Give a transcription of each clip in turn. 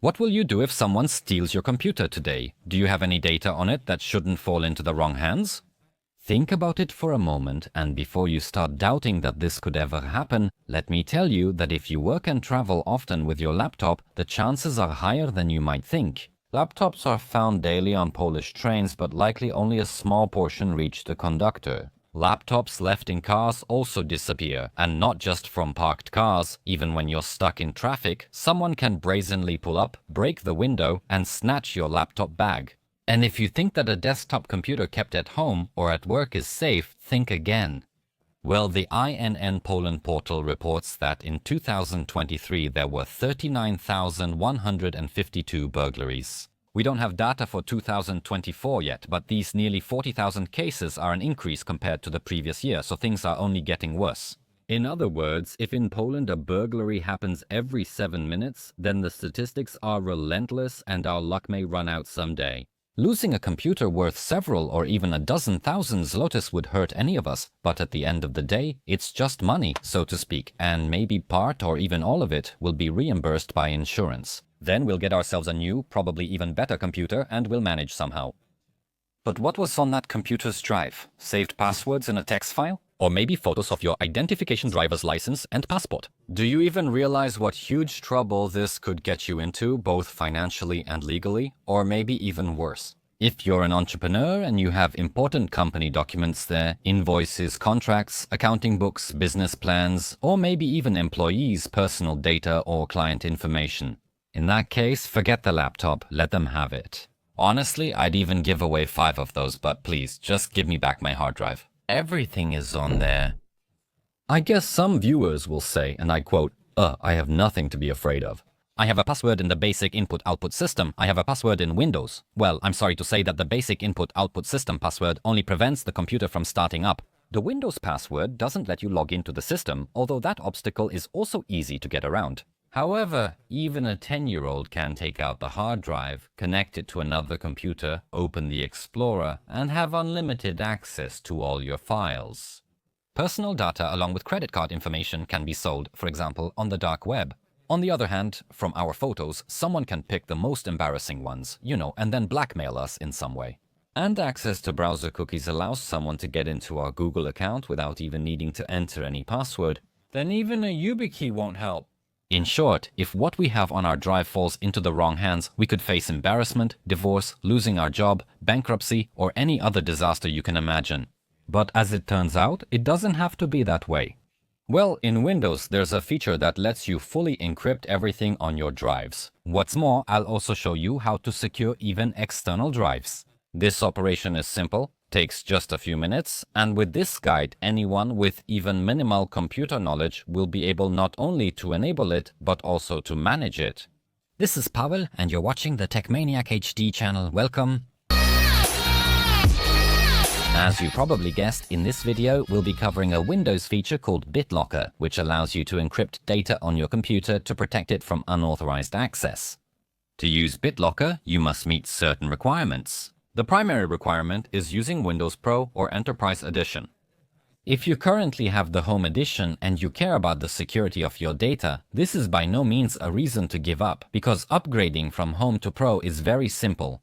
What will you do if someone steals your computer today? Do you have any data on it that shouldn't fall into the wrong hands? Think about it for a moment, and before you start doubting that this could ever happen, let me tell you that if you work and travel often with your laptop, the chances are higher than you might think. Laptops are found daily on Polish trains, but likely only a small portion reach the conductor. Laptops left in cars also disappear, and not just from parked cars. Even when you're stuck in traffic, someone can brazenly pull up, break the window, and snatch your laptop bag. And if you think that a desktop computer kept at home or at work is safe, think again. Well, the INN Poland portal reports that in 2023 there were 39,152 burglaries. We don't have data for 2024 yet, but these nearly 40,000 cases are an increase compared to the previous year, so things are only getting worse. In other words, if in Poland a burglary happens every 7 minutes, then the statistics are relentless and our luck may run out someday. Losing a computer worth several or even a dozen thousand zlotys would hurt any of us, but at the end of the day, it's just money, so to speak, and maybe part or even all of it will be reimbursed by insurance. Then we'll get ourselves a new, probably even better computer and we'll manage somehow. But what was on that computer's drive? Saved passwords in a text file? Or maybe photos of your identification driver's license and passport? Do you even realize what huge trouble this could get you into, both financially and legally? Or maybe even worse? If you're an entrepreneur and you have important company documents there, invoices, contracts, accounting books, business plans, or maybe even employees' personal data or client information. In that case, forget the laptop, let them have it. Honestly, I'd even give away 5 of those, but please, just give me back my hard drive. Everything is on there. I guess some viewers will say, and I quote, I have nothing to be afraid of. I have a password in the basic input-output system. I have a password in Windows. Well, I'm sorry to say that the basic input-output system password only prevents the computer from starting up. The Windows password doesn't let you log into the system, although that obstacle is also easy to get around. However, even a 10-year-old can take out the hard drive, connect it to another computer, open the Explorer, and have unlimited access to all your files. Personal data along with credit card information can be sold, for example, on the dark web. On the other hand, from our photos, someone can pick the most embarrassing ones, and then blackmail us in some way. And access to browser cookies allows someone to get into our Google account without even needing to enter any password. Then even a YubiKey won't help. In short, if what we have on our drive falls into the wrong hands, we could face embarrassment, divorce, losing our job, bankruptcy, or any other disaster you can imagine. But as it turns out, it doesn't have to be that way. Well, in Windows, there's a feature that lets you fully encrypt everything on your drives. What's more, I'll also show you how to secure even external drives. This operation is simple, takes just a few minutes, and with this guide, anyone with even minimal computer knowledge will be able not only to enable it, but also to manage it. This is Paweł, and you're watching the Techmaniac HD channel. Welcome! As you probably guessed, in this video, we'll be covering a Windows feature called BitLocker, which allows you to encrypt data on your computer to protect it from unauthorized access. To use BitLocker, you must meet certain requirements. The primary requirement is using Windows Pro or Enterprise Edition. If you currently have the Home Edition and you care about the security of your data, this is by no means a reason to give up, because upgrading from Home to Pro is very simple.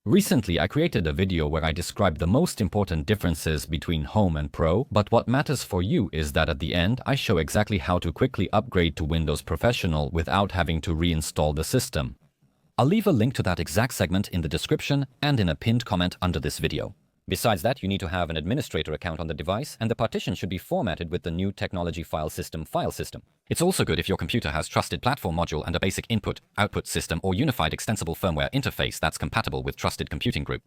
Recently, I created a video where I described the most important differences between Home and Pro, but what matters for you is that at the end, I show exactly how to quickly upgrade to Windows Professional without having to reinstall the system. I'll leave a link to that exact segment in the description and in a pinned comment under this video. Besides that, you need to have an administrator account on the device, and the partition should be formatted with the new Technology File System file system. It's also good if your computer has Trusted Platform Module and a basic input-output system or unified extensible firmware interface that's compatible with Trusted Computing Group.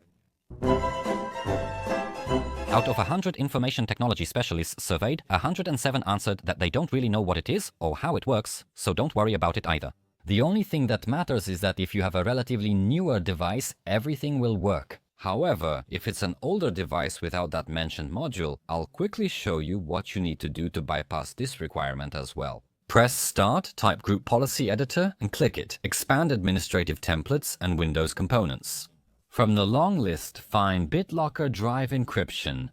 Out of 100 information technology specialists surveyed, 107 answered that they don't really know what it is or how it works, so don't worry about it either. The only thing that matters is that if you have a relatively newer device, everything will work. However, if it's an older device without that mentioned module, I'll quickly show you what you need to do to bypass this requirement as well. Press Start, type Group Policy Editor, and click it. Expand Administrative Templates and Windows Components. From the long list, find BitLocker Drive Encryption.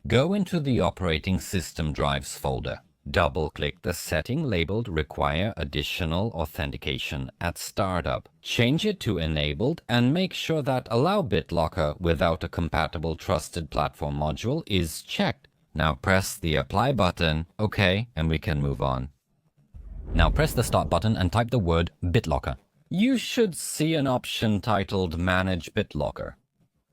Go into the Operating System Drives folder. Double-click the setting labeled Require Additional Authentication at Startup. Change it to Enabled and make sure that Allow BitLocker without a compatible Trusted Platform module is checked. Now press the Apply button, OK, and we can move on. Now press the Start button and type the word BitLocker. You should see an option titled Manage BitLocker.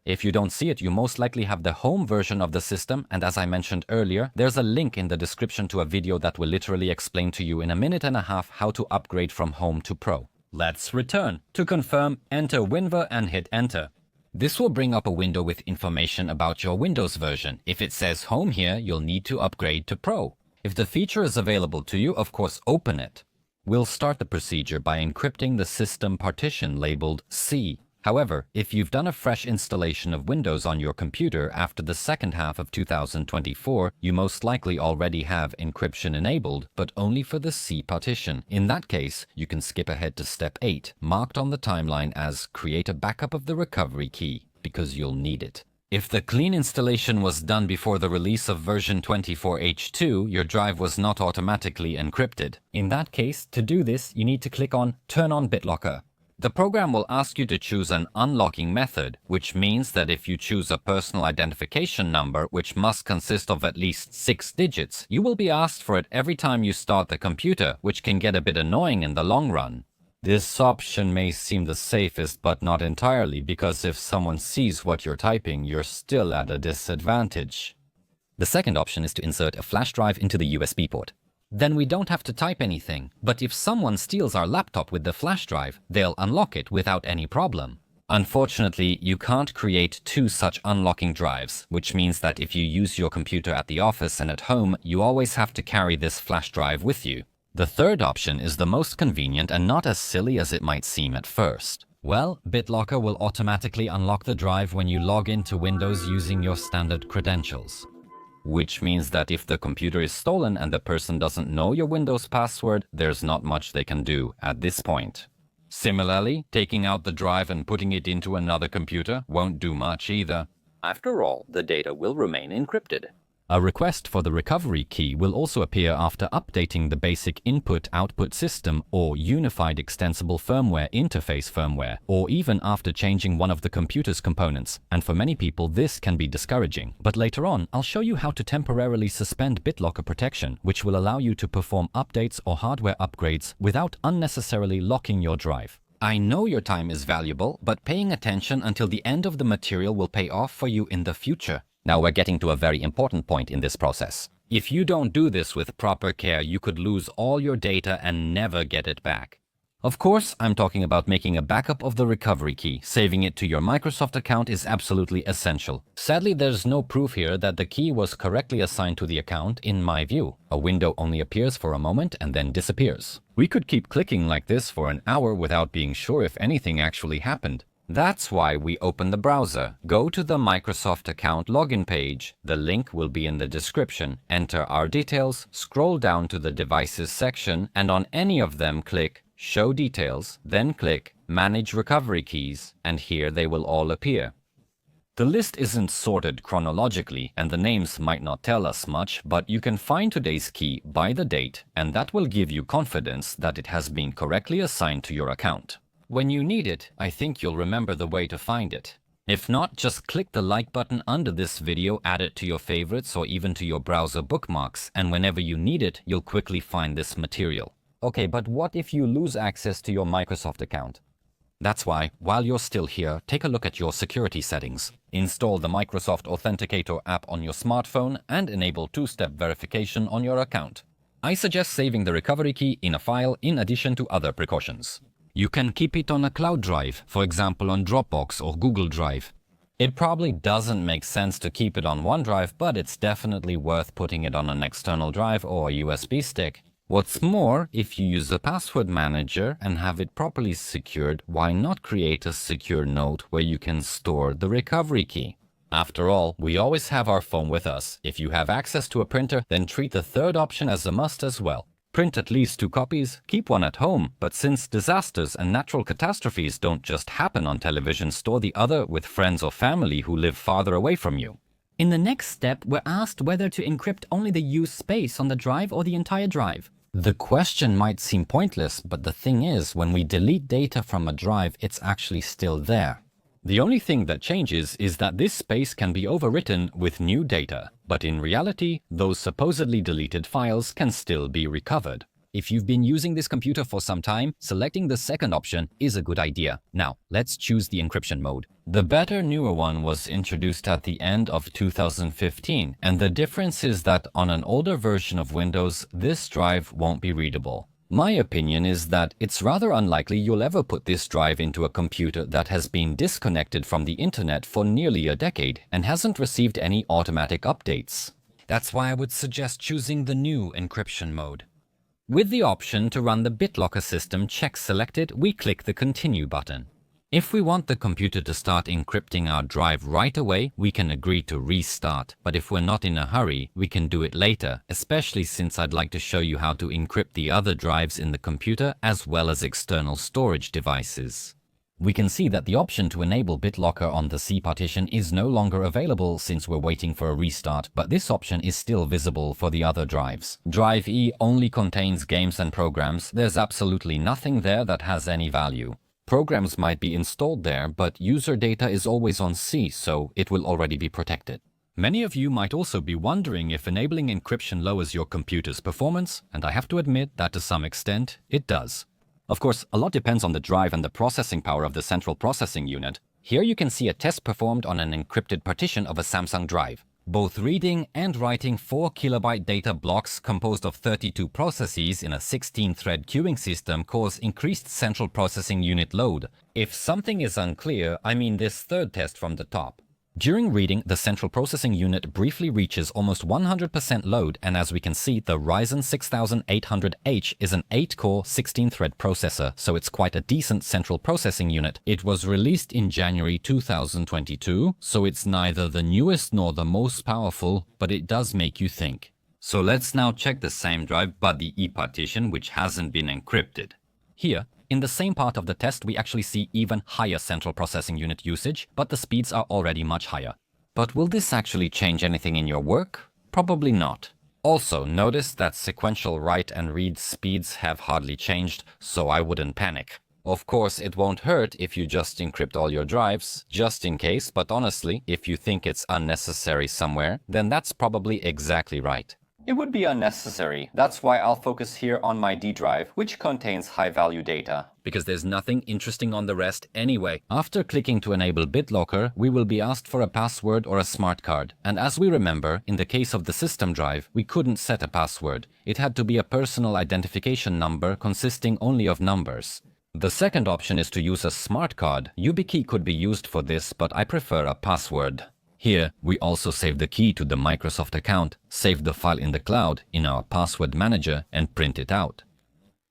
If you don't see it, you most likely have the home version of the system, and as I mentioned earlier, there's a link in the description to a video that will literally explain to you in a minute and a half how to upgrade from Home to Pro. Let's return. To confirm, enter WinVer and hit Enter. This will bring up a window with information about your Windows version. If it says Home here, you'll need to upgrade to Pro. If the feature is available to you, of course, open it. We'll start the procedure by encrypting the system partition labeled C. However, if you've done a fresh installation of Windows on your computer after the second half of 2024, you most likely already have encryption enabled, but only for the C partition. In that case, you can skip ahead to step 8, marked on the timeline as Create a backup of the recovery key, because you'll need it. If the clean installation was done before the release of version 24H2, your drive was not automatically encrypted. In that case, to do this, you need to click on Turn on BitLocker. The program will ask you to choose an unlocking method, which means that if you choose a personal identification number, which must consist of at least 6 digits, you will be asked for it every time you start the computer, which can get a bit annoying in the long run. This option may seem the safest, but not entirely, because if someone sees what you're typing, you're still at a disadvantage. The second option is to insert a flash drive into the USB port. Then we don't have to type anything, but if someone steals our laptop with the flash drive, they'll unlock it without any problem. Unfortunately, you can't create 2 such unlocking drives, which means that if you use your computer at the office and at home, you always have to carry this flash drive with you. The third option is the most convenient and not as silly as it might seem at first. Well, BitLocker will automatically unlock the drive when you log into Windows using your standard credentials. Which means that if the computer is stolen and the person doesn't know your Windows password, there's not much they can do at this point. Similarly, taking out the drive and putting it into another computer won't do much either. After all, the data will remain encrypted. A request for the recovery key will also appear after updating the basic input-output system or unified extensible firmware interface firmware, or even after changing one of the computer's components, and for many people this can be discouraging. But later on, I'll show you how to temporarily suspend BitLocker protection, which will allow you to perform updates or hardware upgrades without unnecessarily locking your drive. I know your time is valuable, but paying attention until the end of the material will pay off for you in the future. Now we're getting to a very important point in this process. If you don't do this with proper care, you could lose all your data and never get it back. Of course, I'm talking about making a backup of the recovery key. Saving it to your Microsoft account is absolutely essential. Sadly, there's no proof here that the key was correctly assigned to the account in my view. A window only appears for a moment and then disappears. We could keep clicking like this for an hour without being sure if anything actually happened. That's why we open the browser. Go to the Microsoft account login page. The link will be in the description. Enter our details, scroll down to the devices section, and on any of them click Show Details, then click Manage Recovery Keys, and here they will all appear. The list isn't sorted chronologically, and the names might not tell us much, but you can find today's key by the date, and that will give you confidence that it has been correctly assigned to your account. When you need it, I think you'll remember the way to find it. If not, just click the like button under this video, add it to your favorites or even to your browser bookmarks, and whenever you need it, you'll quickly find this material. Okay, but what if you lose access to your Microsoft account? That's why, while you're still here, take a look at your security settings. Install the Microsoft Authenticator app on your smartphone and enable two-step verification on your account. I suggest saving the recovery key in a file in addition to other precautions. You can keep it on a cloud drive, for example on Dropbox or Google Drive. It probably doesn't make sense to keep it on OneDrive, but it's definitely worth putting it on an external drive or a USB stick. What's more, if you use a password manager and have it properly secured, why not create a secure note where you can store the recovery key? After all, we always have our phone with us. If you have access to a printer, then treat the third option as a must as well. Print at least 2 copies, keep one at home, but since disasters and natural catastrophes don't just happen on television, store the other with friends or family who live farther away from you. In the next step, we're asked whether to encrypt only the used space on the drive or the entire drive. The question might seem pointless, but the thing is, when we delete data from a drive, it's actually still there. The only thing that changes is that this space can be overwritten with new data, but in reality, those supposedly deleted files can still be recovered. If you've been using this computer for some time, selecting the second option is a good idea. Now, let's choose the encryption mode. The better, newer one was introduced at the end of 2015, and the difference is that on an older version of Windows, this drive won't be readable. My opinion is that it's rather unlikely you'll ever put this drive into a computer that has been disconnected from the internet for nearly a decade and hasn't received any automatic updates. That's why I would suggest choosing the new encryption mode. With the option to run the BitLocker system check selected, we click the Continue button. If we want the computer to start encrypting our drive right away, we can agree to restart. But if we're not in a hurry, we can do it later, especially since I'd like to show you how to encrypt the other drives in the computer as well as external storage devices. We can see that the option to enable BitLocker on the C partition is no longer available since we're waiting for a restart, but this option is still visible for the other drives. Drive E only contains games and programs. There's absolutely nothing there that has any value. Programs might be installed there, but user data is always on C, so it will already be protected. Many of you might also be wondering if enabling encryption lowers your computer's performance, and I have to admit that to some extent, it does. Of course, a lot depends on the drive and the processing power of the central processing unit. Here you can see a test performed on an encrypted partition of a Samsung drive. Both reading and writing 4 kilobyte data blocks composed of 32 processes in a 16-thread queuing system cause increased central processing unit load. If something is unclear, I mean this third test from the top. During reading, the central processing unit briefly reaches almost 100% load, and as we can see, the Ryzen 6800H is an 8-core 16-thread processor, so it's quite a decent central processing unit. It was released in January 2022, so it's neither the newest nor the most powerful, but it does make you think. So let's now check the same drive, but the E partition, which hasn't been encrypted. Here, in the same part of the test, we actually see even higher central processing unit usage, but the speeds are already much higher. But will this actually change anything in your work? Probably not. Also, notice that sequential write and read speeds have hardly changed, so I wouldn't panic. Of course, it won't hurt if you just encrypt all your drives, just in case, but honestly, if you think it's unnecessary somewhere, then that's probably exactly right. It would be unnecessary. That's why I'll focus here on my D drive, which contains high-value data. Because there's nothing interesting on the rest anyway. After clicking to enable BitLocker, we will be asked for a password or a smart card. And as we remember, in the case of the system drive, we couldn't set a password. It had to be a personal identification number consisting only of numbers. The second option is to use a smart card. YubiKey could be used for this, but I prefer a password. Here, we also save the key to the Microsoft account, save the file in the cloud in our password manager, and print it out.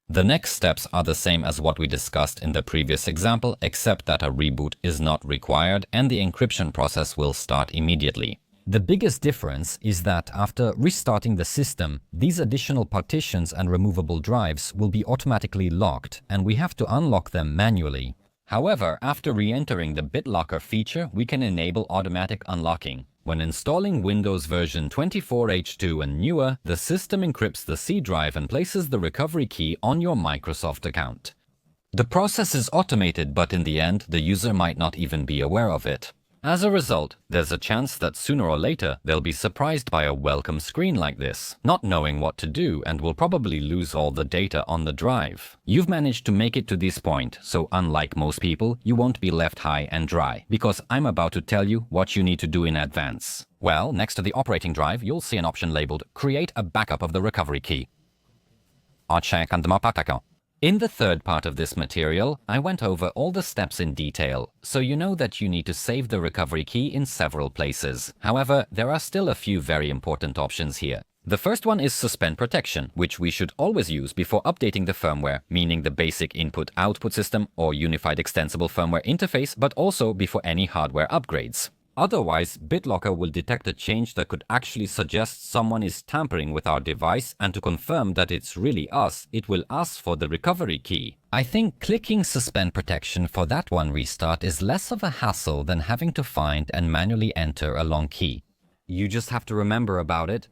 The next steps are the same as what we discussed in the previous example, except that a reboot is not required and the encryption process will start immediately. The biggest difference is that after restarting the system, these additional partitions and removable drives will be automatically locked, and we have to unlock them manually. However, after re-entering the BitLocker feature, we can enable automatic unlocking. When installing Windows version 24H2 and newer, the system encrypts the C drive and places the recovery key on your Microsoft account. The process is automated, but in the end, the user might not even be aware of it. As a result, there's a chance that sooner or later they'll be surprised by a welcome screen like this, not knowing what to do, and will probably lose all the data on the drive. You've managed to make it to this point, so unlike most people, you won't be left high and dry, because I'm about to tell you what you need to do in advance. Well, next to the operating drive, you'll see an option labeled Create a backup of the recovery key. In the third part of this material, I went over all the steps in detail, so you know that you need to save the recovery key in several places. However, there are still a few very important options here. The first one is suspend protection, which we should always use before updating the firmware, meaning the basic input-output system or unified extensible firmware interface, but also before any hardware upgrades. Otherwise, BitLocker will detect a change that could actually suggest someone is tampering with our device, and to confirm that it's really us, it will ask for the recovery key. I think clicking suspend protection for that one restart is less of a hassle than having to find and manually enter a long key. You just have to remember about it.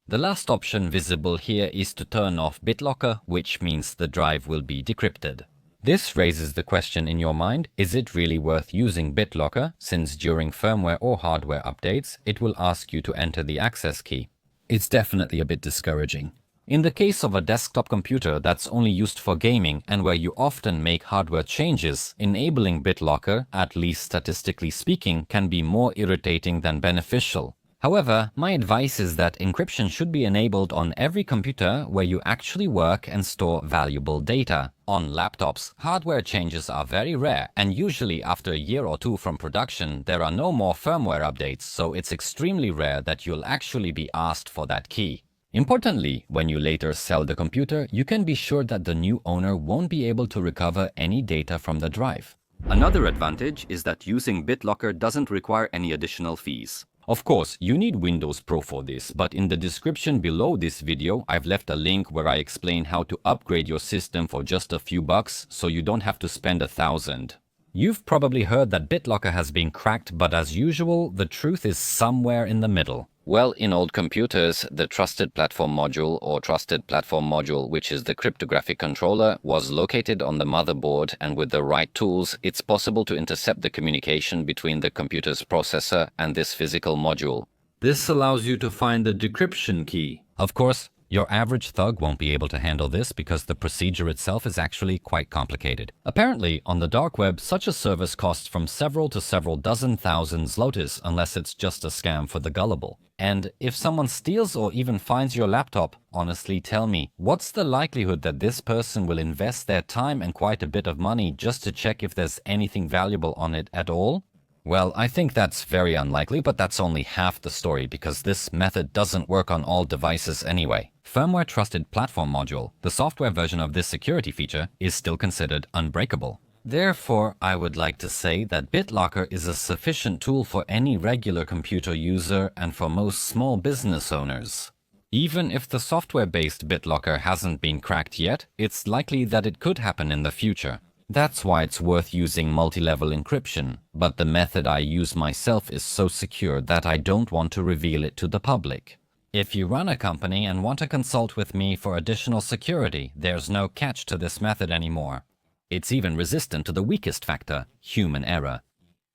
The last option visible here is to turn off BitLocker, which means the drive will be decrypted. This raises the question in your mind, is it really worth using BitLocker, since during firmware or hardware updates, it will ask you to enter the access key? It's definitely a bit discouraging. In the case of a desktop computer that's only used for gaming and where you often make hardware changes, enabling BitLocker, at least statistically speaking, can be more irritating than beneficial. However, my advice is that encryption should be enabled on every computer where you actually work and store valuable data. On laptops, hardware changes are very rare, and usually after a year or two from production, there are no more firmware updates, so it's extremely rare that you'll actually be asked for that key. Importantly, when you later sell the computer, you can be sure that the new owner won't be able to recover any data from the drive. Another advantage is that using BitLocker doesn't require any additional fees. Of course, you need Windows Pro for this, but in the description below this video, I've left a link where I explain how to upgrade your system for just a few bucks, so you don't have to spend $1,000. You've probably heard that BitLocker has been cracked, but as usual, the truth is somewhere in the middle. Well, in old computers, the Trusted Platform Module or Trusted Platform Module, which is the cryptographic controller, was located on the motherboard, and with the right tools, it's possible to intercept the communication between the computer's processor and this physical module. This allows you to find the decryption key. Of course, your average thug won't be able to handle this because the procedure itself is actually quite complicated. Apparently, on the dark web, such a service costs from several to several dozen thousand zlotys unless it's just a scam for the gullible. And if someone steals or even finds your laptop, honestly tell me, what's the likelihood that this person will invest their time and quite a bit of money just to check if there's anything valuable on it at all? Well, I think that's very unlikely, but that's only half the story because this method doesn't work on all devices anyway. Firmware Trusted Platform Module, the software version of this security feature, is still considered unbreakable. Therefore, I would like to say that BitLocker is a sufficient tool for any regular computer user and for most small business owners. Even if the software-based BitLocker hasn't been cracked yet, it's likely that it could happen in the future. That's why it's worth using multi-level encryption, but the method I use myself is so secure that I don't want to reveal it to the public. If you run a company and want to consult with me for additional security, there's no catch to this method anymore. It's even resistant to the weakest factor, human error.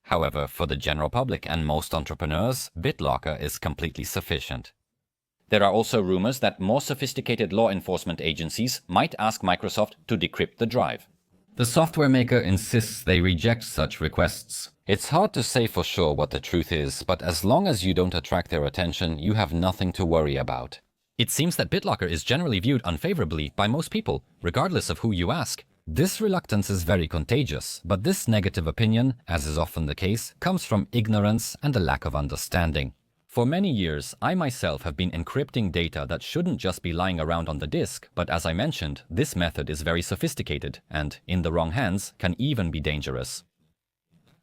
However, for the general public and most entrepreneurs, BitLocker is completely sufficient. There are also rumors that more sophisticated law enforcement agencies might ask Microsoft to decrypt the drive. The software maker insists they reject such requests. It's hard to say for sure what the truth is, but as long as you don't attract their attention, you have nothing to worry about. It seems that BitLocker is generally viewed unfavorably by most people, regardless of who you ask. This reluctance is very contagious, but this negative opinion, as is often the case, comes from ignorance and a lack of understanding. For many years, I myself have been encrypting data that shouldn't just be lying around on the disk, but as I mentioned, this method is very sophisticated and, in the wrong hands, can even be dangerous.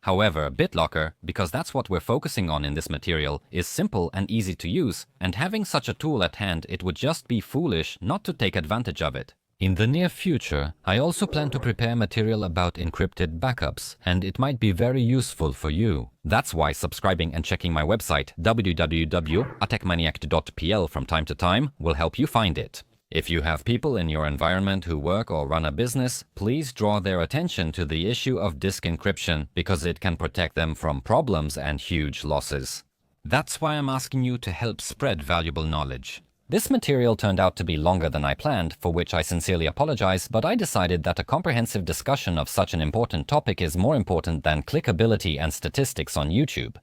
However, BitLocker, because that's what we're focusing on in this material, is simple and easy to use, and having such a tool at hand, it would just be foolish not to take advantage of it. In the near future, I also plan to prepare material about encrypted backups, and it might be very useful for you. That's why subscribing and checking my website www.attackmaniac.pl from time to time will help you find it. If you have people in your environment who work or run a business, please draw their attention to the issue of disk encryption because it can protect them from problems and huge losses. That's why I'm asking you to help spread valuable knowledge. This material turned out to be longer than I planned, for which I sincerely apologize, but I decided that a comprehensive discussion of such an important topic is more important than clickability and statistics on YouTube.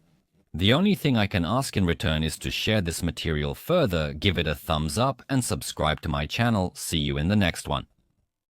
The only thing I can ask in return is to share this material further, give it a thumbs up, and subscribe to my channel. See you in the next one.